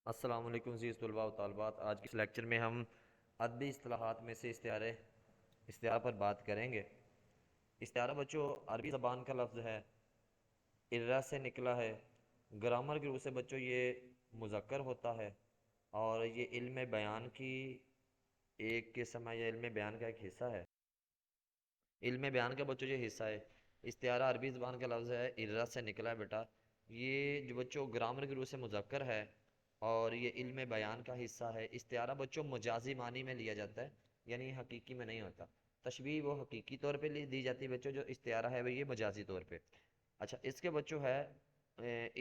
السلام علیکم عزیز طلباء و طالبات، آج کے اس لیکچر میں ہم ادبی اصطلاحات میں سے استعارہ پر بات کریں گے۔ استعارہ بچوں عربی زبان کا لفظ ہے، ارہ سے نکلا ہے۔ گرامر کی روح سے بچوں یہ مذکر ہوتا ہے اور یہ علم بیان کی ایک قسم ہے، یہ علم بیان کا ایک حصہ ہے۔ علم بیان کا بچوں یہ حصہ ہے۔ استعارہ عربی زبان کا لفظ ہے، ارہ سے نکلا ہے بیٹا۔ یہ جو بچوں گرامر کی روح سے مذکر ہے اور یہ علم بیان کا حصہ ہے۔ استعارہ بچوں مجازی معنی میں لیا جاتا ہے، یعنی حقیقی میں نہیں ہوتا۔ تشبیہ وہ حقیقی طور پہ دی جاتی ہے بچوں، جو استعارہ ہے وہ یہ مجازی طور پہ۔ اچھا، اس کے بچوں ہے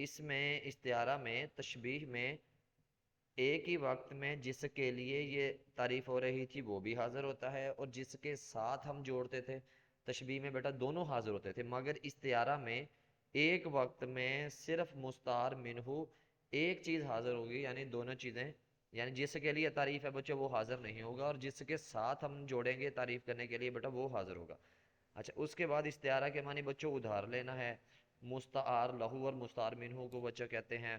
اس میں استعارہ میں تشبیہ میں ایک ہی وقت میں جس کے لیے یہ تعریف ہو رہی تھی وہ بھی حاضر ہوتا ہے، اور جس کے ساتھ ہم جوڑتے تھے تشبیہ میں بیٹا دونوں حاضر ہوتے تھے، مگر استعارہ میں ایک وقت میں صرف مستعار منہو ایک چیز حاضر ہوگی، یعنی دونوں چیزیں، یعنی جس کے لیے تعریف ہے بچوں وہ حاضر نہیں ہوگا، اور جس کے ساتھ ہم جوڑیں گے تعریف کرنے کے لیے بیٹا وہ حاضر ہوگا۔ اچھا، اس کے بعد استعارہ کے معنی بچوں ادھار لینا ہے۔ مستعار لہو اور مستعار منہو کو بچوں کہتے ہیں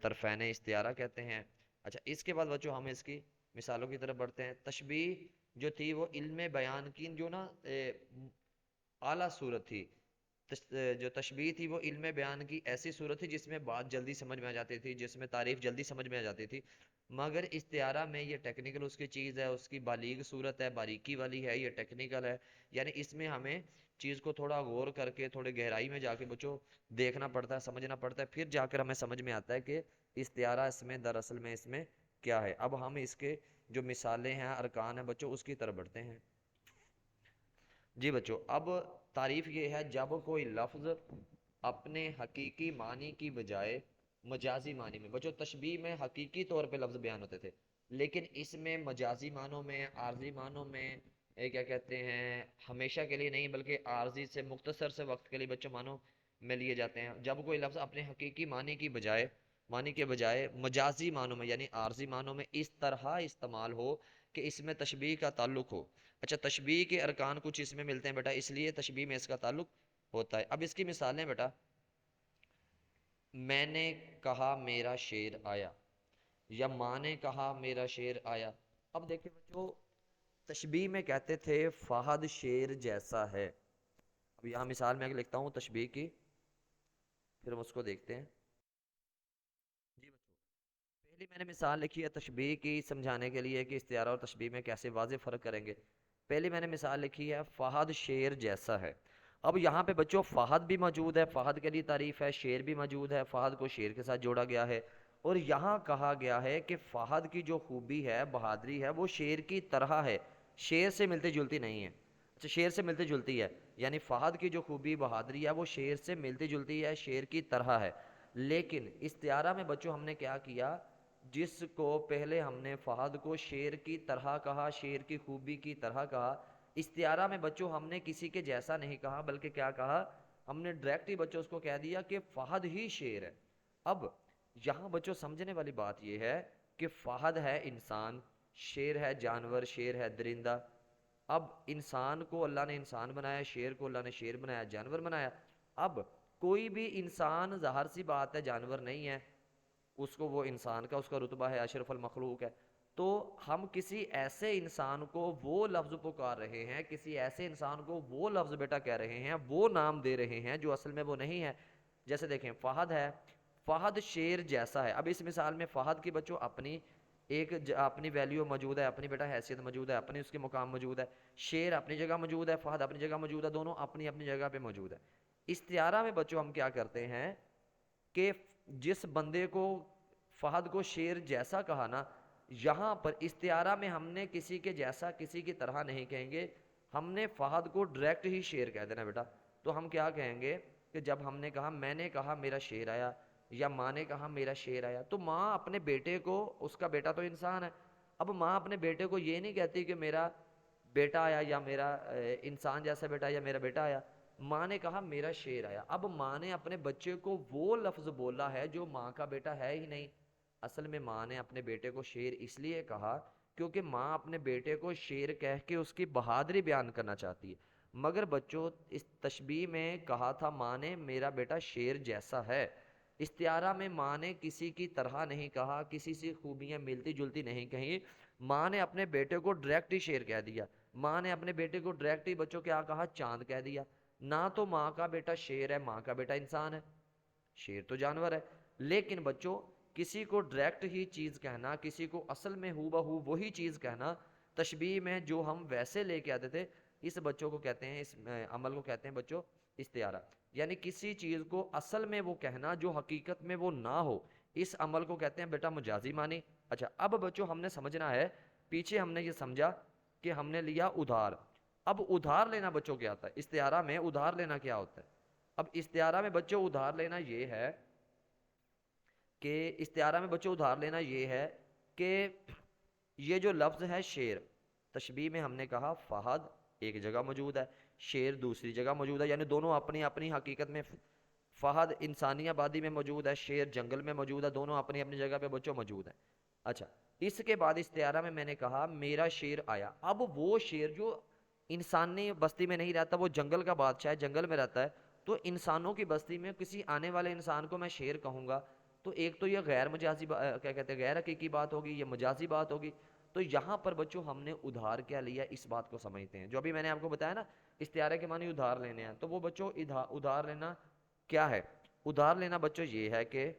طرفین استعارہ کہتے ہیں۔ اچھا، اس کے بعد بچوں ہم اس کی مثالوں کی طرف بڑھتے ہیں۔ تشبیہ جو تھی وہ علم بیان کی جو نا اعلیٰ صورت تھی۔ جو تشبیہ تھی وہ علم بیان کی ایسی صورت تھی جس میں بات جلدی سمجھ میں آ جاتی تھی، جس میں تعریف جلدی سمجھ میں آ جاتی تھی، مگر استعارہ میں یہ ٹیکنیکل اس کی چیز ہے، اس کی بالیغ صورت ہے، باریکی والی ہے، یہ ٹیکنیکل ہے، یعنی اس میں ہمیں چیز کو تھوڑا غور کر کے تھوڑے گہرائی میں جا کے بچوں دیکھنا پڑتا ہے، سمجھنا پڑتا ہے، پھر جا کر ہمیں سمجھ میں آتا ہے کہ استعارہ اس میں دراصل میں اس میں کیا ہے۔ اب ہم اس کے جو مثالیں ہیں، ارکان ہیں بچوں، اس کی طرف بڑھتے ہیں۔ جی بچوں، اب تعریف یہ ہے جب کوئی لفظ اپنے حقیقی معنی کی بجائے مجازی معنی میں، بچوں تشبیہ میں حقیقی طور پہ لفظ بیان ہوتے تھے، لیکن اس میں مجازی معنوں میں، عارضی معنوں میں، کیا کہتے ہیں، ہمیشہ کے لیے نہیں بلکہ عارضی سے مختصر سے وقت کے لیے بچوں معنوں میں لیے جاتے ہیں۔ جب کوئی لفظ اپنے حقیقی معنی کے بجائے مجازی معنوں میں یعنی عارضی معنوں میں اس طرح استعمال ہو کہ اس میں تشبیہ کا تعلق ہو۔ اچھا، تشبیہ کے ارکان کچھ اس میں ملتے ہیں بیٹا، اس لیے تشبیہ میں اس کا تعلق ہوتا ہے۔ اب اس کی مثالیں بیٹا، میں نے کہا میرا شیر آیا، یا ماں نے کہا میرا شیر آیا۔ اب دیکھیں بچوں، تشبیہ میں کہتے تھے فہد شیر جیسا ہے۔ اب یہاں مثال میں لکھتا ہوں تشبیہ کی، پھر ہم اس کو دیکھتے ہیں۔ جی بچوں، پہلی میں نے مثال لکھی ہے تشبیہ کی سمجھانے کے لیے کہ استعارہ اور تشبیہ میں کیسے واضح فرق کریں گے۔ پہلی میں نے مثال لکھی ہے فہد شیر جیسا ہے۔ اب یہاں پہ بچوں فہد بھی موجود ہے، فہد کے لیے تعریف ہے، شیر بھی موجود ہے، فہد کو شیر کے ساتھ جوڑا گیا ہے، اور یہاں کہا گیا ہے کہ فہد کی جو خوبی ہے، بہادری ہے، وہ شیر کی طرح ہے، شیر سے ملتی جلتی نہیں ہے۔ اچھا، شیر سے ملتی جلتی ہے، یعنی فہد کی جو خوبی بہادری ہے وہ شیر سے ملتی جلتی ہے، شیر کی طرح ہے۔ لیکن استعارہ میں بچوں ہم نے کیا کیا، جس کو پہلے ہم نے فہد کو شیر کی طرح کہا، شیر کی خوبی کی طرح کہا، استعارہ میں بچوں ہم نے کسی کے جیسا نہیں کہا بلکہ کیا کہا، ہم نے ڈائریکٹ ہی بچوں اس کو کہہ دیا کہ فہد ہی شیر ہے۔ اب یہاں بچوں سمجھنے والی بات یہ ہے کہ فہد ہے انسان، شیر ہے جانور، شیر ہے درندہ۔ اب انسان کو اللہ نے انسان بنایا، شیر کو اللہ نے شیر بنایا، جانور بنایا۔ اب کوئی بھی انسان ظاہر سی بات ہے جانور نہیں ہے، اس کو وہ انسان کا اس کا رتبہ ہے، اشرف المخلوق ہے۔ تو ہم کسی ایسے انسان کو وہ لفظ پکار رہے ہیں، کسی ایسے انسان کو وہ لفظ بیٹا کہہ رہے ہیں، وہ نام دے رہے ہیں جو اصل میں وہ نہیں ہے۔ جیسے دیکھیں فہد ہے، فہد شیر جیسا ہے۔ اب اس مثال میں فہد کی بچوں اپنی ایک اپنی ویلیو موجود ہے، اپنی بیٹا حیثیت موجود ہے، اپنی اس کے مقام موجود ہے۔ شیر اپنی جگہ موجود ہے، فہد اپنی جگہ موجود ہے، دونوں اپنی اپنی جگہ پہ موجود ہے۔ استعارہ میں بچوں ہم کیا کرتے ہیں کہ جس بندے کو فہد کو شیر جیسا کہا نا، یہاں پر استعارہ میں ہم نے کسی کے جیسا کسی کی طرح نہیں کہیں گے، ہم نے فہد کو ڈائریکٹ ہی شیر کہہ دینا بیٹا۔ تو ہم کیا کہیں گے کہ جب ہم نے کہا میں نے کہا میرا شیر آیا، یا ماں نے کہا میرا شیر آیا، تو ماں اپنے بیٹے کو، اس کا بیٹا تو انسان ہے، اب ماں اپنے بیٹے کو یہ نہیں کہتی کہ میرا بیٹا آیا، یا میرا انسان جیسا بیٹا، یا میرا بیٹا آیا، ماں نے کہا میرا شیر آیا۔ اب ماں نے اپنے بچے کو وہ لفظ بولا ہے جو ماں کا بیٹا ہے ہی نہیں۔ اصل میں ماں نے اپنے بیٹے کو شیر اس لیے کہا کیونکہ ماں اپنے بیٹے کو شیر کہہ کے اس کی بہادری بیان کرنا چاہتی ہے، مگر بچوں اس تشبیہ میں کہا تھا ماں نے میرا بیٹا شیر جیسا ہے، استعارہ میں ماں نے کسی کی طرح نہیں کہا، کسی سے خوبیاں ملتی جلتی نہیں کہیں، ماں نے اپنے بیٹے کو ڈائریکٹ ہی شیر کہہ دیا، ماں نے اپنے بیٹے کو ڈائریکٹ ہی بچوں کیا کہا، چاند کہہ دیا۔ نہ تو ماں کا بیٹا شیر ہے، ماں کا بیٹا انسان ہے، شیر تو جانور ہے، لیکن بچوں کسی کو ڈائریکٹ ہی چیز کہنا، کسی کو اصل میں ہو بہو وہی چیز کہنا، تشبیہ میں جو ہم ویسے لے کے آتے تھے، اس بچوں کو کہتے ہیں، اس عمل کو کہتے ہیں بچوں استعارہ، یعنی کسی چیز کو اصل میں وہ کہنا جو حقیقت میں وہ نہ ہو، اس عمل کو کہتے ہیں بیٹا مجازی معنی۔ اچھا اب بچوں ہم نے سمجھنا ہے، پیچھے ہم نے یہ سمجھا کہ ہم نے لیا ادھار، اب ادھار لینا بچوں کیا آتا ہے، استعارہ میں ادھار لینا کیا ہوتا ہے؟ اب استعارہ میں بچوں ادھار لینا یہ ہے کہ استعارہ میں بچوں ادھار لینا یہ ہے کہ یہ جو لفظ ہے شیر، تشبیہ میں ہم نے کہا فہد ایک جگہ موجود ہے، شیر دوسری جگہ موجود ہے، یعنی دونوں اپنی اپنی حقیقت میں، فہد انسانی آبادی میں موجود ہے، شیر جنگل میں موجود ہے، دونوں اپنی اپنی جگہ پہ بچوں موجود ہیں۔ اچھا اس کے بعد استعارہ میں نے کہا میرا شیر آیا، اب وہ شیر جو انسانی بستی میں نہیں رہتا، وہ جنگل کا بادشاہ ہے، جنگل میں رہتا ہے، تو انسانوں کی بستی میں کسی آنے والے انسان کو میں شیر کہوں گا، تو ایک تو یہ غیر مجازی کیا کہتے ہیں غیر حقیقی بات ہوگی، یہ مجازی بات ہوگی۔ تو یہاں پر بچوں ہم نے ادھار کیا لیا، اس بات کو سمجھتے ہیں، جو ابھی میں نے آپ کو بتایا نا استعارے کے معنی ادھار لینے ہیں، تو وہ بچوں ادھار لینا کیا ہے؟ ادھار لینا بچوں یہ ہے کہ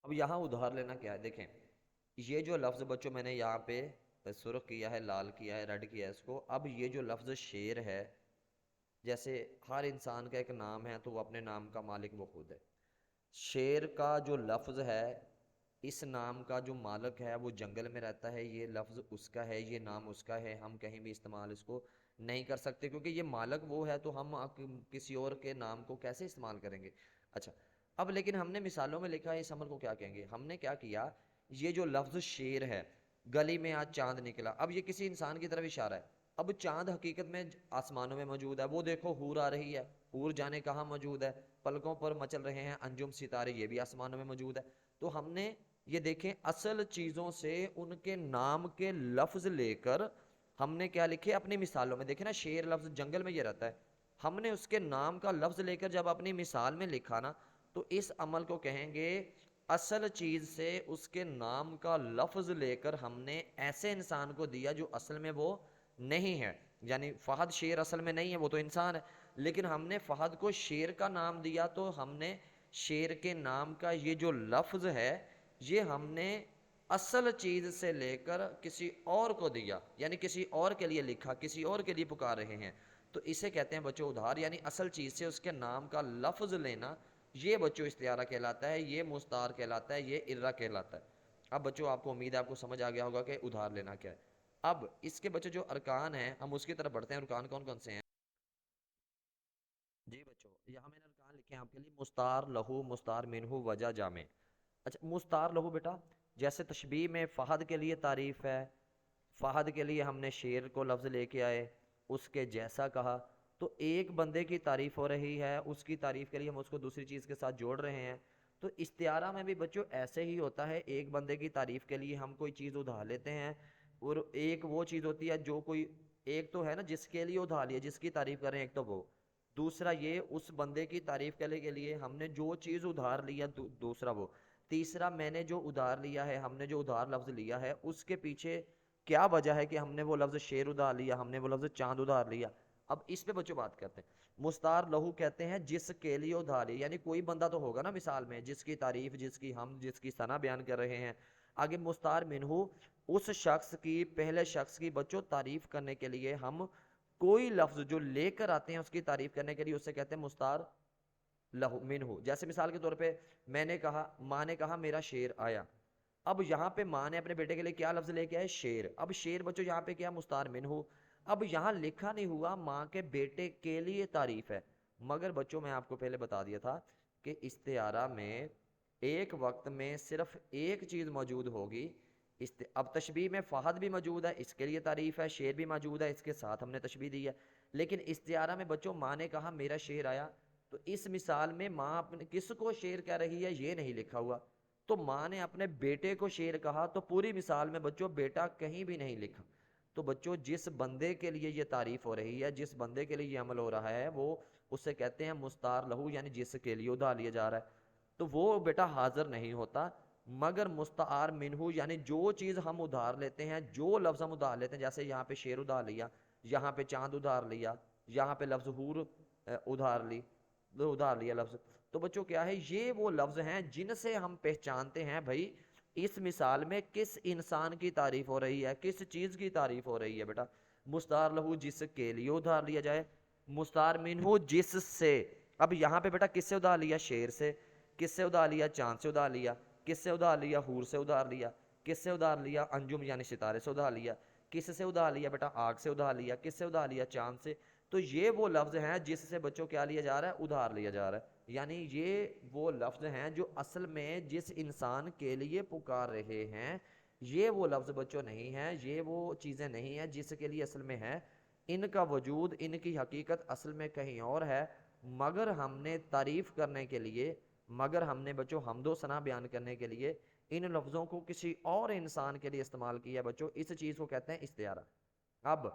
اب یہاں ادھار لینا کیا ہے، دیکھیں یہ جو لفظ بچوں میں نے یہاں پہ سرخ کیا ہے، لال کیا ہے، ریڈ کیا ہے اس کو، اب یہ جو لفظ شیر ہے، جیسے ہر انسان کا ایک نام ہے تو وہ اپنے نام کا مالک وہ خود ہے، شیر کا جو لفظ ہے، اس نام کا جو مالک ہے وہ جنگل میں رہتا ہے، یہ لفظ اس کا ہے، یہ نام اس کا ہے، ہم کہیں بھی استعمال اس کو نہیں کر سکتے کیونکہ یہ مالک وہ ہے، تو ہم کسی اور کے نام کو کیسے استعمال کریں گے؟ اچھا اب لیکن ہم نے مثالوں میں لکھا ہے، اس عمل کو کیا کہیں گے؟ ہم نے کیا کیا، یہ جو لفظ شیر ہے، گلی میں آج چاند نکلا، اب یہ کسی انسان کی طرف اشارہ ہے، اب چاند حقیقت میں آسمانوں میں موجود ہے، وہ دیکھو حور آ رہی ہے، حور جانے کہاں موجود ہے، پلکوں پر مچل رہے ہیں انجم ستارے، یہ بھی آسمانوں میں موجود ہے۔ تو ہم نے یہ دیکھیں اصل چیزوں سے ان کے نام کے لفظ لے کر ہم نے کیا لکھے اپنی مثالوں میں، دیکھیں نا شیر لفظ جنگل میں یہ رہتا ہے، ہم نے اس کے نام کا لفظ لے کر جب اپنی مثال میں لکھا نا، تو اس عمل کو کہیں گے اصل چیز سے اس کے نام کا لفظ لے کر ہم نے ایسے انسان کو دیا جو اصل میں وہ نہیں ہے، یعنی فہد شیر اصل میں نہیں ہے، وہ تو انسان ہے، لیکن ہم نے فہد کو شیر کا نام دیا، تو ہم نے شیر کے نام کا یہ جو لفظ ہے یہ ہم نے اصل چیز سے لے کر کسی اور کو دیا، یعنی کسی اور کے لیے لکھا، کسی اور کے لیے پکار رہے ہیں، تو اسے کہتے ہیں بچوں ادھار، یعنی اصل چیز سے اس کے نام کا لفظ لینا، یہ بچوں استعارہ کہلاتا ہے، یہ مستعار کہلاتا ہے، یہ ارہ کہلاتا ہے۔ اب بچوں آپ کو امید ہے آپ کو سمجھ آ گیا ہوگا کہ ادھار لینا کیا ہے۔ اب اس کے بچوں جو ارکان ہیں ہم اس کی طرف بڑھتے ہیں، ارکان کون کون سے ہیں؟ جی بچوں یہاں میں نے ارکان لکھے ہیں آپ کے لیے، مستعار لہو، مستعار منہ، وجہ جامع۔ اچھا مستعار لہو بیٹا، جیسے تشبیہ میں فہد کے لیے تعریف ہے، فہد کے لیے ہم نے شیر کو لفظ لے کے آئے، اس کے جیسا کہا، تو ایک بندے کی تعریف ہو رہی ہے، اس کی تعریف کے لیے ہم اس کو دوسری چیز کے ساتھ جوڑ رہے ہیں، تو استعارہ میں بھی بچوں ایسے ہی ہوتا ہے، ایک بندے کی تعریف کے لیے ہم کوئی چیز ادھار لیتے ہیں، اور ایک وہ چیز ہوتی ہے جو کوئی ایک تو ہے نا جس کے لیے ادھار لیا، جس کی تعریف کر رہے ہیں، ایک تو وہ، دوسرا یہ اس بندے کی تعریف کرنے کے لیے ہم نے جو چیز ادھار لیا، دوسرا وہ، تیسرا میں نے جو ادھار لیا ہے، ہم نے جو ادھار لفظ لیا ہے اس کے پیچھے کیا وجہ ہے کہ ہم نے وہ لفظ شیر ادھار لیا، ہم نے وہ لفظ چاند ادھار لیا۔ اب اس پہ بچوں بات کرتے ہیں، مستعار لہو کہتے ہیں جس کے لیے ادھار لیا، یعنی کوئی بندہ تو ہوگا نا مثال میں جس کی تعریف، جس کی ہم جس کی ثنا بیان کر رہے ہیں۔ آگے مستعار منہ، اس شخص کی، پہلے شخص کی بچوں تعریف کرنے کے لیے ہم کوئی لفظ جو لے کر آتے ہیں اس کی تعریف کرنے کے لیے اسے کہتے ہیں مستعار لہو منہ۔ جیسے مثال کے طور پہ میں نے کہا، ماں نے کہا میرا شیر آیا، اب یہاں پہ ماں نے اپنے بیٹے کے لیے کیا لفظ لے کے آئے؟ شیر۔ اب شیر بچوں یہاں پہ کیا؟ مستعار منہ۔ اب یہاں لکھا نہیں ہوا ماں کے بیٹے کے لیے تعریف ہے، مگر بچوں میں آپ کو پہلے بتا دیا تھا کہ استعارہ میں ایک وقت میں صرف ایک چیز موجود ہوگی، اب تشبیہ میں فہد بھی موجود ہے، اس کے لیے تعریف ہے، شیر بھی موجود ہے، اس کے ساتھ ہم نے تشبیہ دی ہے، لیکن استعارہ میں بچوں ماں نے کہا میرا شیر آیا، تو اس مثال میں ماں اپنے کس کو شیر کہہ رہی ہے یہ نہیں لکھا ہوا، تو ماں نے اپنے بیٹے کو شیر کہا، تو پوری مثال میں بچوں بیٹا کہیں بھی نہیں لکھا، تو بچوں جس بندے کے لیے یہ تعریف ہو رہی ہے، جس بندے کے لیے یہ عمل ہو رہا ہے، وہ اسے کہتے ہیں مستعار لہو، یعنی جس کے لیے ادھار لیا جا رہا ہے، تو وہ بیٹا حاضر نہیں ہوتا، مگر مستعار منہو یعنی جو چیز ہم ادھار لیتے ہیں، جو لفظ ہم ادھار لیتے ہیں، جیسے یہاں پہ شیر ادھار لیا، یہاں پہ چاند ادھار لیا، یہاں پہ لفظ حور ادھار لیا لفظ، تو بچوں کیا ہے، یہ وہ لفظ ہیں جن سے ہم پہچانتے ہیں بھائی اس مثال میں کس انسان کی تعریف ہو رہی ہے، کس چیز کی تعریف ہو رہی ہے بیٹا۔ مستعار لہو جس کے لیے ادھار لیا جائے، مستعار منہو جس سے، اب یہاں پہ بیٹا کس سے ادھار لیا، شیر سے، کس سے ادھار لیا، چاند سے ادھار لیا، کس سے ادھار لیا، حور سے ادھار لیا، کس سے ادھار لیا، انجم یعنی ستارے سے ادھار لیا، کس سے ادھار لیا بیٹا، آگ سے ادھار لیا، کس سے ادھار لیا، چاند سے۔ تو یہ وہ لفظ ہیں جس سے بچوں کیا لیا جا رہا ہے، ادھار لیا جا رہا ہے، یعنی یہ وہ لفظ ہیں جو اصل میں جس انسان کے لیے پکار رہے ہیں، یہ وہ لفظ بچوں نہیں ہیں، یہ وہ چیزیں نہیں ہیں جس کے لیے اصل میں ہے، ان کا وجود، ان کی حقیقت اصل میں کہیں اور ہے، مگر ہم نے تعریف کرنے کے لیے، مگر ہم نے بچوں حمد و ثنا بیان کرنے کے لیے ان لفظوں کو کسی اور انسان کے لیے استعمال کیا بچوں، اس چیز کو کہتے ہیں استعارہ۔ اب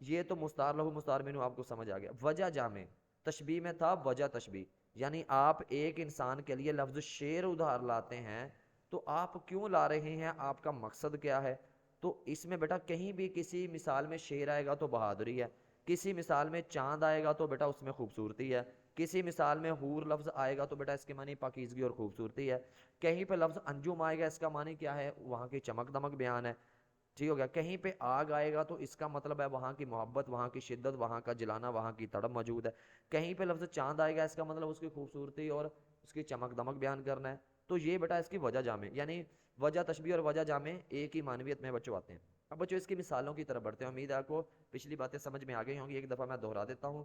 یہ تو مستعار لہو مستعار منہو آپ کو سمجھ آ گیا۔ وجہ جامع، تشبیہ میں تھا وجہ تشبیہ، یعنی آپ ایک انسان کے لیے لفظ شیر ادھار لاتے ہیں تو آپ کیوں لا رہے ہیں، آپ کا مقصد کیا ہے؟ تو اس میں بیٹا کہیں بھی کسی مثال میں شیر آئے گا تو بہادری ہے، کسی مثال میں چاند آئے گا تو بیٹا اس میں خوبصورتی ہے، کسی مثال میں حور لفظ آئے گا تو بیٹا اس کے معنی پاکیزگی اور خوبصورتی ہے، کہیں پہ لفظ انجم آئے گا اس کا معنی کیا ہے، وہاں کی چمک دمک بیان ہے، ٹھیک ہو گیا، کہیں پہ آگ آئے گا تو اس کا مطلب ہے وہاں کی محبت، وہاں کی شدت، وہاں کا جلانا، وہاں کی تڑپ موجود ہے، کہیں پہ لفظ چاند آئے گا اس کا مطلب اس کی خوبصورتی اور اس کی چمک دمک بیان کرنا ہے۔ تو یہ بیٹا اس کی وجہ جامع، یعنی وجہ تشبیہ اور وجہ جامع ایک ہی معنویت میں بچوں آتے ہیں۔ اب بچوں اس کی مثالوں کی طرف بڑھتے ہیں، امید ہے آپ کو پچھلی باتیں سمجھ میں آ گئی ہوں گی، ایک دفعہ میں دہرا دیتا ہوں۔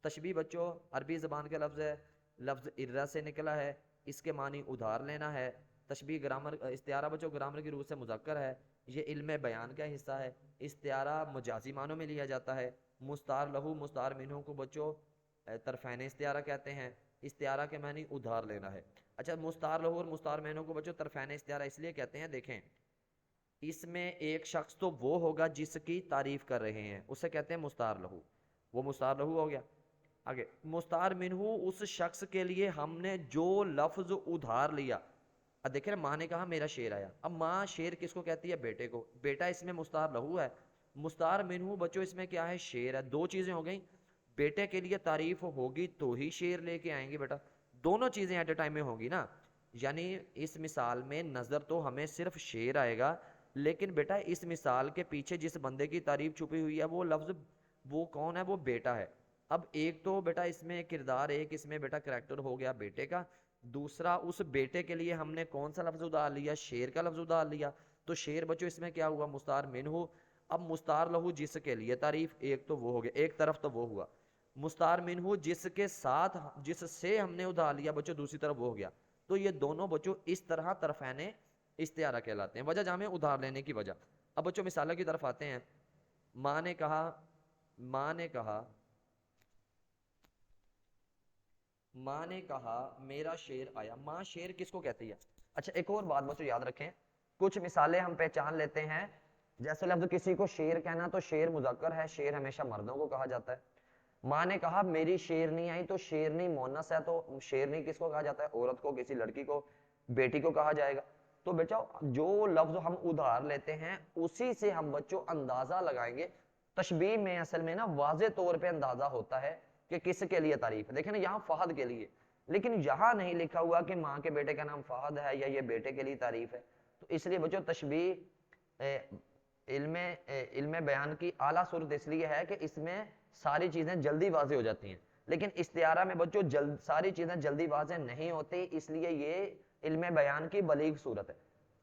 تشبیہ بچوں عربی زبان کا لفظ ہے، لفظ ارہ سے نکلا ہے، اس کے معنی ادھار لینا ہے۔ تشبیہ گرامر، استعارہ بچوں گرامر کی روح سے مذکر ہے، یہ علم بیان کا حصہ ہے، استعارہ مجازی معنوں میں لیا جاتا ہے۔ مستعار لہو مستعار منہو کو بچوں طرفین استعارہ کہتے ہیں، استعارہ کے معنی ادھار لینا ہے۔ اچھا مستعار لہو اور مستعار منہو کو بچوں طرفین استعارہ اس لیے کہتے ہیں، دیکھیں اس میں ایک شخص تو وہ ہوگا جس کی تعریف کر رہے ہیں، اسے کہتے ہیں مستعار لہو، وہ مستعار لہو ہو گیا۔ آگے مستعار منہو اس شخص کے لیے ہم نے جو لفظ ادھار لیا، اب دیکھیں ماں نے کہا میرا شیر آیا، اب ماں شیر کس کو کہتی ہے، بیٹے کو، بیٹا اس میں مستعار لہو ہے، مستعار منہو بچوں اس میں کیا ہے، شیر ہے، دو چیزیں ہو گئیں، بیٹے کے لیے تعریف ہوگی تو ہی شیر لے کے آئیں گے بیٹا، دونوں چیزیں ایٹ اے ٹائم میں ہوگی نا، یعنی اس مثال میں نظر تو ہمیں صرف شیر آئے گا، لیکن بیٹا اس مثال کے پیچھے جس بندے کی تعریف چھپی ہوئی ہے وہ لفظ، وہ کون ہے، وہ بیٹا ہے۔ اب ایک تو بیٹا اس میں کردار، ایک اس میں بیٹا کریکٹر ہو گیا بیٹے کا، دوسرا اس بیٹے کے لیے ہم نے کون سا لفظ ادھار لیا، شیر کا لفظ ادھار لیا، تو شیر بچوں اس میں کیا ہوا، مستعار منہو۔ اب مستعار لہو جس کے لیے تعریف، ایک تو وہ ہو گیا، ایک طرف تو وہ ہوا، مستعار منہو جس کے ساتھ، جس سے ہم نے ادھار لیا بچوں دوسری طرف وہ ہو گیا، تو یہ دونوں بچوں اس طرح طرفین استعارہ کہلاتے ہیں۔ وجہ جامع ادھار لینے کی وجہ۔ اب بچوں مثالوں کی طرف آتے ہیں۔ ماں نے کہا، ماں نے کہا، ماں نے کہا میرا شیر آیا، ماں شیر کس کو کہتی ہے؟ اچھا ایک اور بات بچوں یاد رکھیں، کچھ مثالیں ہم پہچان لیتے ہیں، جیسے لفظ کسی کو شیر کہنا تو شیر مذکر ہے، شیر ہمیشہ مردوں کو کہا جاتا ہے۔ ماں نے کہا میری شیرنی آئی، تو شیرنی مونس ہے، تو شیرنی کس کو کہا جاتا ہے، عورت کو، کسی لڑکی کو، بیٹی کو کہا جائے گا۔ تو بیٹا جو لفظ ہم ادھار لیتے ہیں اسی سے ہم بچوں اندازہ لگائیں گے۔ تشبیہ میں اصل میں نا واضح طور پہ اندازہ ہوتا ہے کہ کس کے لیے تعریف ہے، دیکھیں نا یہاں فہد کے لیے، لیکن یہاں نہیں لکھا ہوا کہ ماں کے بیٹے کا نام فہد ہے یا یہ بیٹے کے لیے تعریف ہے، تو اس لیے بچوں تشبیہ علم بیان کی اعلیٰ صورت اس لیے ہے کہ اس میں ساری چیزیں جلدی واضح ہو جاتی ہیں، لیکن استعارہ میں بچوں ساری چیزیں جلدی واضح نہیں ہوتی، اس لیے یہ علم بیان کی بلیغ صورت ہے۔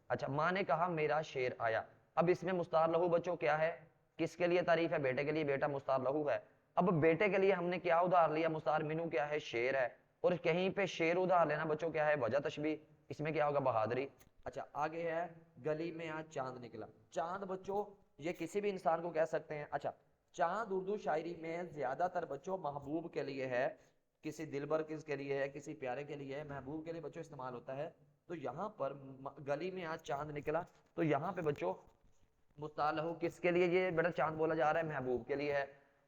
اچھا ماں نے کہا میرا شیر آیا، اب اس میں مستعار لہو بچوں کیا ہے، کس کے لیے تعریف ہے، بیٹے کے لیے، بیٹا مستعار لہو ہے۔ اب بیٹے کے لیے ہم نے کیا ادھار لیا، مستعار منہو کیا ہے، شیر ہے، اور کہیں پہ شیر ادھار لینا بچوں کیا ہے، وجہ تشبیہ، اس میں کیا ہوگا، بہادری۔ اچھا آگے ہے گلی میں آج چاند نکلا، چاند بچوں یہ کسی بھی انسان کو کہہ سکتے ہیں۔ اچھا چاند اردو شاعری میں زیادہ تر بچوں محبوب کے لیے ہے، کسی دلبر کس کے لیے ہے، کسی پیارے کے لیے ہے، محبوب کے لیے بچوں استعمال ہوتا ہے، تو یہاں پر گلی میں آج چاند نکلا، تو یہاں پہ بچوں مستعار لہو کس کے لیے، یہ بیٹا چاند بولا جا رہا ہے، محبوب کے لیے ہے،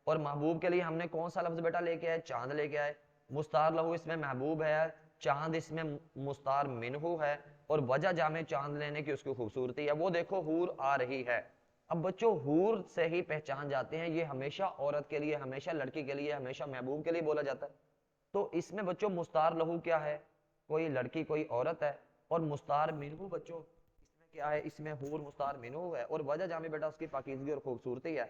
اور محبوب کے لیے ہم نے کون سا لفظ بیٹا لے کے آئے؟ چاند لے کے آئے. مستار لہو اس میں محبوب ہے, چاند اس میں مستار منہو ہے, اور وجہ جامع چاند لینے کی اس کی خوبصورتی ہے. وہ دیکھو حور آ رہی ہے. اب بچوں حور سے ہی پہچان جاتے ہیں, یہ ہمیشہ عورت کے لیے, ہمیشہ لڑکی کے لیے, ہمیشہ محبوب کے لیے بولا جاتا ہے. تو اس میں بچوں مستار لہو کیا ہے؟ کوئی لڑکی کوئی عورت ہے. اور مستار منہو بچوں اس میں کیا ہے؟ اس میں حور مستار منہو ہے. اور وجہ جامع بیٹا اس کی پاکیزگی اور خوبصورتی ہے.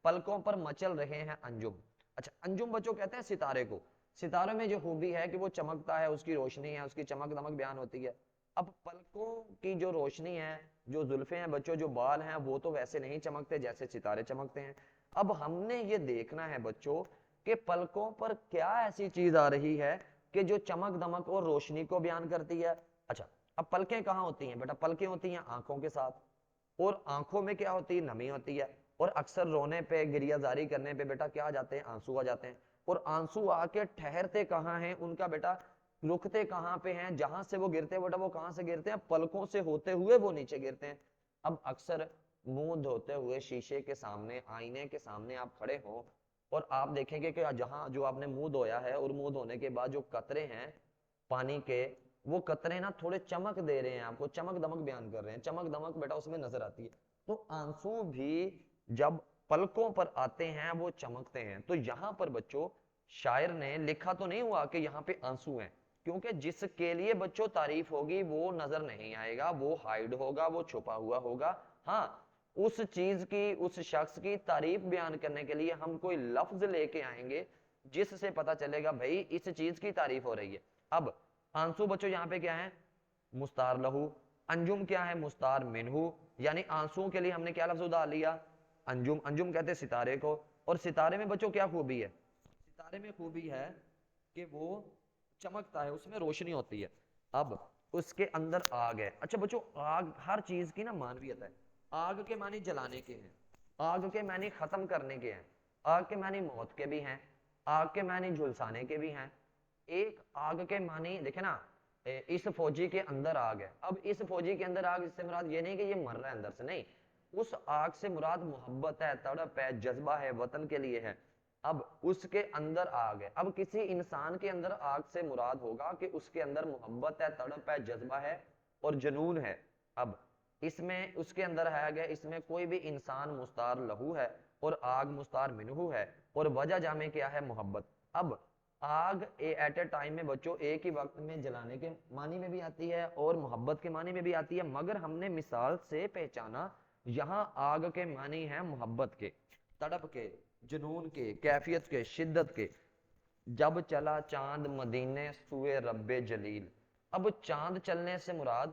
پلکوں پر مچل رہے ہیں انجم. اچھا انجم بچوں کہتے ہیں ستارے کو. ستارے میں جو خوبی ہے کہ وہ چمکتا ہے, اس کی روشنی ہے, اس کی چمک دمک بیان ہوتی ہے. اب پلکوں کی جو روشنی ہے, جو زلفیں ہیں بچوں, جو بال ہیں, وہ تو ویسے نہیں چمکتے جیسے ستارے چمکتے ہیں. اب ہم نے یہ دیکھنا ہے بچوں کہ پلکوں پر کیا ایسی چیز آ رہی ہے کہ جو چمک دمک اور روشنی کو بیان کرتی ہے. اچھا اب پلکیں کہاں ہوتی ہیں بیٹا؟ پلکیں ہوتی ہیں آنکھوں کے ساتھ, اور آنکھوں میں کیا ہوتی ہے؟ نمی ہوتی ہے. اور اکثر رونے پہ, گریہ زاری کرنے پہ بیٹا کیا آ جاتے ہیں؟ آنسو آ جاتے ہیں. اور آنسو آ کے ٹھہرتے کہاں ہیں ان کا بیٹا؟ رکتے کہاں پہ ہیں؟ جہاں سے وہ گرتے ہیں بیٹا وہ کہاں سے گرتے ہیں؟ پلکوں سے ہوتے ہوئے وہ نیچے گرتے ہیں. اب اکثر منہ دھوتے ہوئے شیشے کے سامنے, آئینے کے سامنے آپ کھڑے ہوں, اور آپ دیکھیں گے کہ جہاں جو آپ نے منہ دھویا ہے, اور منہ دھونے کے بعد جو قطرے ہیں پانی کے, وہ قطرے نا تھوڑے چمک دے رہے ہیں آپ کو, چمک دمک بیان کر رہے ہیں. چمک دمک بیٹا اس میں نظر آتی ہے. تو آنسو بھی جب پلکوں پر آتے ہیں وہ چمکتے ہیں. تو یہاں پر بچوں شاعر نے لکھا تو نہیں ہوا کہ یہاں پہ آنسو ہیں, کیونکہ جس کے لیے بچوں تعریف ہوگی وہ نظر نہیں آئے گا, وہ ہائیڈ ہوگا, وہ چھپا ہوا ہوگا. ہاں اس چیز کی, اس شخص کی تعریف بیان کرنے کے لیے ہم کوئی لفظ لے کے آئیں گے جس سے پتا چلے گا بھائی اس چیز کی تعریف ہو رہی ہے. اب آنسو بچوں یہاں پہ کیا ہے؟ مستار لہو. انجم کیا ہے؟ مستار منہو. یعنی آنسو کے لیے ہم نے کیا لفظ ڈال لیا؟ انجم. انجم کہتے ہیں ستارے کو. اور ستارے میں بچوں کیا خوبی ہے؟ ستارے میں خوبی ہے کہ وہ چمکتا ہے, اس میں روشنی ہوتی ہے. اب اس کے اندر آگ ہے. اچھا بچوں آگ ہر چیز کی نا معنویت ہے. آگ کے معنی جلانے کے ہیں, آگ کے معنی ختم کرنے کے ہیں, آگ کے معنی موت کے بھی ہیں, آگ کے معنی جھلسانے کے بھی ہیں. ایک آگ کے معنی دیکھیں نا, اس فوجی کے اندر آگ ہے. اب اس فوجی کے اندر آگ, اس سے مراد یہ نہیں کہ یہ مر رہا ہے اندر سے, نہیں, اس آگ سے مراد محبت ہے, تڑپ ہے, جذبہ ہے, وطن کے لیے ہے. اب اس کے اندر آگ ہے. اب کسی انسان کے اندر آگ سے مراد ہوگا کہ اس کے اندر محبت ہے, تڑپ ہے, جذبہ ہے اور جنون ہے. اب اس میں اس کے اندر ہے گیا, اس میں کوئی بھی انسان مستار لہو ہے اور آگ مستار منہو ہے, اور وجہ جامع کیا ہے؟ محبت. اب آگ ایٹ اے ٹائم میں بچوں ایک ہی وقت میں جلانے کے معنی میں بھی آتی ہے اور محبت کے معنی میں بھی آتی ہے, مگر ہم نے مثال سے پہچانا یہاں آگ کے معنی ہیں محبت کے, تڑپ کے, جنون کے, کیفیت کے, شدت کے. جب چلا چاند مدینے سوئے رب جلیل. اب چاند چلنے سے مراد,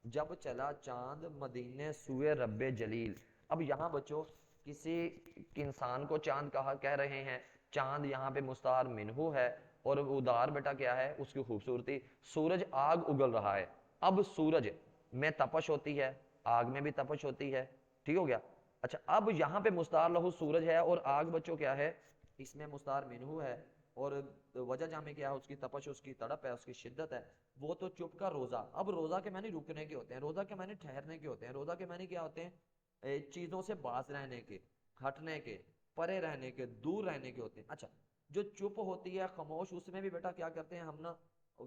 جب چلا چاند مدینے سوئے رب جلیل. اب یہاں بچوں کسی انسان کو چاند کہا کہہ رہے ہیں, چاند یہاں پہ مستار منہو ہے, اور ادار بیٹا کیا ہے؟ اس کی خوبصورتی. سورج آگ اگل رہا ہے. اب سورج میں تپش ہوتی ہے, آگ میں بھی تپش ہوتی ہے, ٹھیک ہو گیا. اچھا اب یہاں پہ مستار لہو سورج ہے, اور آگ بچوں کیا ہے؟ اس میں مستار منہو ہے, اور وجہ جامع کیا ہے؟ اس کی تپش, اس کی تڑپ ہے, اس کی شدت ہے. وہ تو چپ کا روزہ. اب روزہ کے معنی رکنے کے ہوتے ہیں, روزہ کے معنی ٹھہرنے کے ہوتے ہیں, روزہ کے معنی کیا ہوتے ہیں؟ چیزوں سے باز رہنے کے, ہٹنے کے, پرے رہنے کے, دور رہنے کے ہوتے ہیں. اچھا جو چپ ہوتی ہے, خاموش, اس میں بھی بیٹا کیا کرتے ہیں ہم نا؟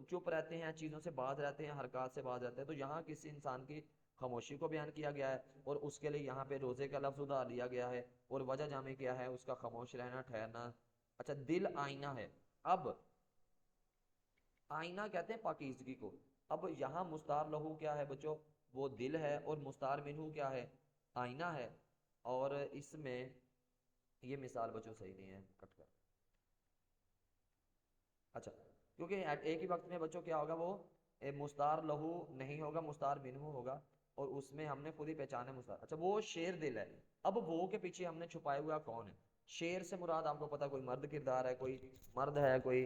چپ رہتے ہیں, چیزوں سے باز رہتے ہیں, حرکات سے باز رہتے ہیں. تو یہاں کسی انسان کی خاموشی کو بیان کیا گیا ہے, اور اس کے لیے یہاں پہ روزے کا لفظ ادھار لیا گیا ہے, اور وجہ جامع کیا ہے؟ اس کا خاموش رہنا, ٹھہرنا. اچھا دل آئینہ ہے. اب آئینہ کہتے ہیں پاکیزگی کو. اب یہاں مستار لہو کیا ہے بچوں؟ وہ دل ہے, اور مستار منہو کیا ہے؟ آئینہ ہے. اور اس میں یہ مثال بچوں صحیح نہیں ہے, کٹ کر. اچھا کیونکہ ایک ہی وقت میں بچوں کیا ہوگا؟ وہ مستار لہو نہیں ہوگا, مستار منہو ہوگا, اور اس میں ہم نے خود ہی پہچانا مستار. اچھا وہ شیر دل ہے. اب وہ کے پیچھے ہم نے چھپائے ہوا کون ہے؟ شیر سے مراد آپ کو پتا کوئی مرد کردار ہے, کوئی مرد ہے, کوئی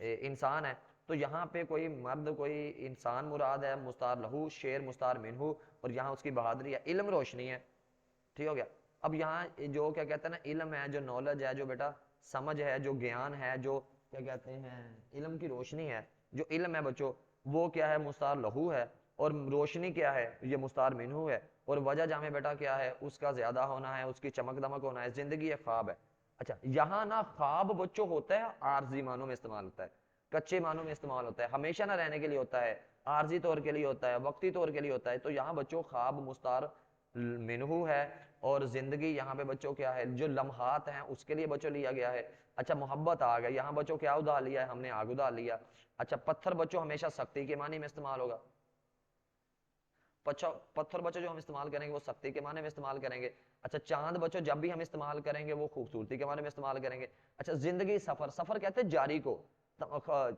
انسان ہے. تو یہاں پہ کوئی مرد, کوئی انسان مراد ہے, مستار لہو, شیر مستار منہو, اور یہاں اس کی بہادری ہے, علم روشنی ہے, ٹھیک ہو گیا. اب یہاں جو کیا کہتے ہیں نا, علم ہے, جو نالج ہے, جو بیٹا سمجھ ہے, جو گیان ہے, جو کیا کہتے ہیں علم کی روشنی ہے, جو علم ہے بچوں وہ کیا ہے؟ مستار لہو ہے. اور روشنی کیا ہے؟ یہ مستار منہو ہے. اور وجہ جامع بیٹا کیا ہے؟ اس کا زیادہ ہونا ہے, اس کی چمک دمک ہونا ہے. زندگی ایک خواب ہے. اچھا یہاں نا خواب بچوں ہوتا ہے عارضی معنوں میں استعمال ہوتا ہے، کچے معنوں میں استعمال ہوتا ہے، ہمیشہ نہ رہنے کے لیے ہوتا ہے، عارضی طور کے لیے ہوتا ہے، وقتی طور کے لیے ہوتا ہے. تو یہاں بچوں خواب مستعار منہو ہے، اور زندگی یہاں پہ بچوں کیا ہے، جو لمحات ہیں اس کے لیے بچوں لیا گیا ہے. اچھا محبت آ گیا، یہاں بچوں کیا ادھار لیا ہے، ہم نے آگ ادھار لیا. اچھا پتھر بچوں ہمیشہ سختی کے معنی میں استعمال ہوگا، پتھر بچوں جو ہم استعمال کریں گے وہ سختی کے معنی میں استعمال کریں گے. اچھا چاند بچوں جب بھی ہم استعمال کریں گے وہ خوبصورتی کے معنی میں استعمال کریں گے. اچھا زندگی سفر، سفر کہتے ہیں جاری کو،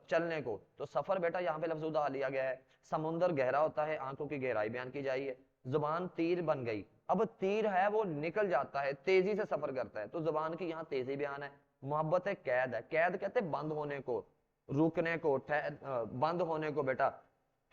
چلنے کو، تو سفر بیٹا یہاں پہ لفظ ادا لیا گیا ہے. سمندر گہرا ہوتا ہے، آنکھوں کی گہرائی بیان کی جائی ہے. زبان تیر بن گئی، اب تیر ہے وہ نکل جاتا ہے، تیزی سے سفر کرتا ہے، تو زبان کی یہاں تیزی بیان ہے. محبت ہے قید، ہے قید کہتے ہیں بند ہونے کو، رکنے کو، بند ہونے کو بیٹا،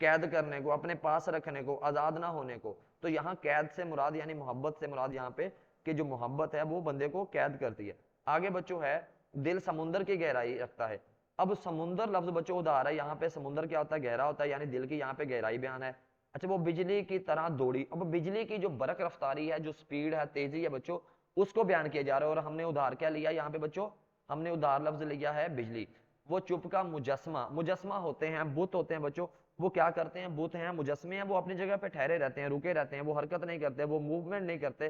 قید کرنے کو، اپنے پاس رکھنے کو، آزاد نہ ہونے کو. تو یہاں قید سے مراد یعنی محبت سے مراد یہاں پہ کہ جو محبت ہے وہ بندے کو قید کرتی ہے. آگے بچوں ہے دل سمندر کی گہرائی رکھتا ہے. اب سمندر لفظ بچوں ادھار ہے، یہاں پہ سمندر کیا ہوتا ہے، گہرا ہوتا ہے، یعنی دل کی یہاں پہ گہرائی بیان ہے. اچھا وہ بجلی کی طرح دوڑی، اب بجلی کی جو برق رفتاری ہے، جو سپیڈ ہے، تیزی ہے بچوں، اس کو بیان کیا جا رہا ہے. اور ہم نے ادھار کیا لیا یہاں پہ بچوں، ہم نے ادھار لفظ لیا ہے بجلی. وہ چپ کا مجسمہ، مجسمہ ہوتے ہیں، بت ہوتے ہیں بچوں، وہ کیا کرتے ہیں، بت ہیں، مجسمے ہیں، وہ اپنی جگہ پہ ٹھہرے رہتے ہیں، رکے رہتے ہیں، وہ حرکت نہیں کرتے، وہ موومنٹ نہیں کرتے.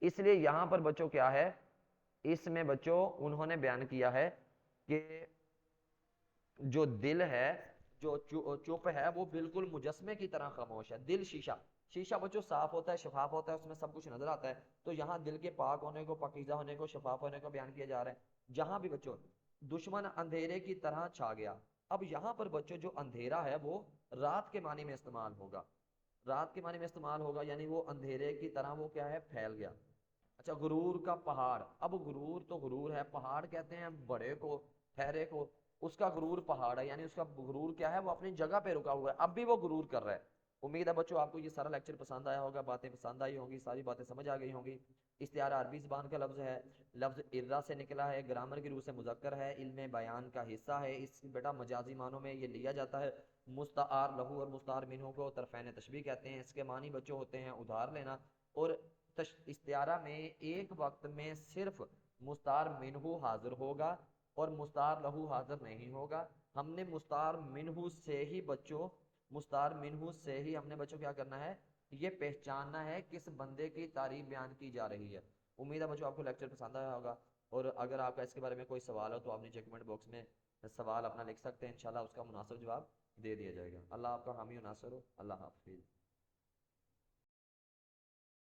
اس لیے یہاں پر بچوں کیا ہے، اس میں بچوں انہوں نے بیان کیا ہے کہ جو دل ہے، جو چپ ہے، وہ بالکل مجسمے کی طرح خاموش ہے. دل شیشہ، شیشہ بچوں صاف ہوتا ہے، شفاف ہوتا ہے، اس میں سب کچھ نظر آتا ہے. تو یہاں دل کے پاک ہونے کو، پاکیزہ ہونے کو، شفاف ہونے کو بیان کیا جا رہا ہے. جہاں بھی بچوں دشمن اندھیرے کی طرح چھا گیا، اب یہاں پر بچوں جو اندھیرا ہے وہ رات کے معنی میں استعمال ہوگا، رات کے معنی میں استعمال ہوگا، یعنی وہ اندھیرے کی طرح وہ کیا ہے، پھیل گیا. اچھا غرور کا پہاڑ، اب غرور تو غرور ہے، پہاڑ کہتے ہیں بڑے کو، ٹھہرے کو، اس کا غرور پہاڑ ہے، یعنی اس کا غرور کیا ہے، وہ اپنی جگہ پہ رکا ہوا ہے، اب بھی وہ غرور کر رہا ہے. امید ہے بچوں آپ کو یہ سارا لیکچر پسند آیا ہوگا، باتیں پسند آئی ہوں گی، ساری باتیں سمجھ آ گئی ہوں گی. استعارہ عربی زبان کا لفظ ہے، لفظ ارا سے نکلا ہے، گرامر کی روح سے مذکر ہے، علم بیان کا حصہ ہے. اس بیٹا مجازی معنوں میں یہ لیا جاتا ہے. مستعار لہو اور مستعار منہو کو طرفین تشبیہ کہتے ہیں. اس کے معنی بچوں ہوتے ہیں ادھار لینا، اور استعارہ میں ایک وقت میں صرف مستعار منہو حاضر ہوگا اور مستعار لہو حاضر نہیں ہوگا. ہم نے مستعار منہو سے ہی بچوں، مستعار منہو سے ہی ہم نے بچوں کیا کرنا ہے، یہ پہچاننا ہے کس بندے کی تعریف بیان کی جا رہی ہے. امید ہے بچوں آپ کو لیکچر پسند آیا ہوگا، اور اگر آپ کا اس کے بارے میں کوئی سوال ہو تو آپ نیچے کمنٹ باکس میں سوال اپنا لکھ سکتے ہیں، انشاءاللہ اس کا مناسب جواب دے دیا جائے گا. اللہ آپ کا حامی و ناصر ہو. اللہ حافظ.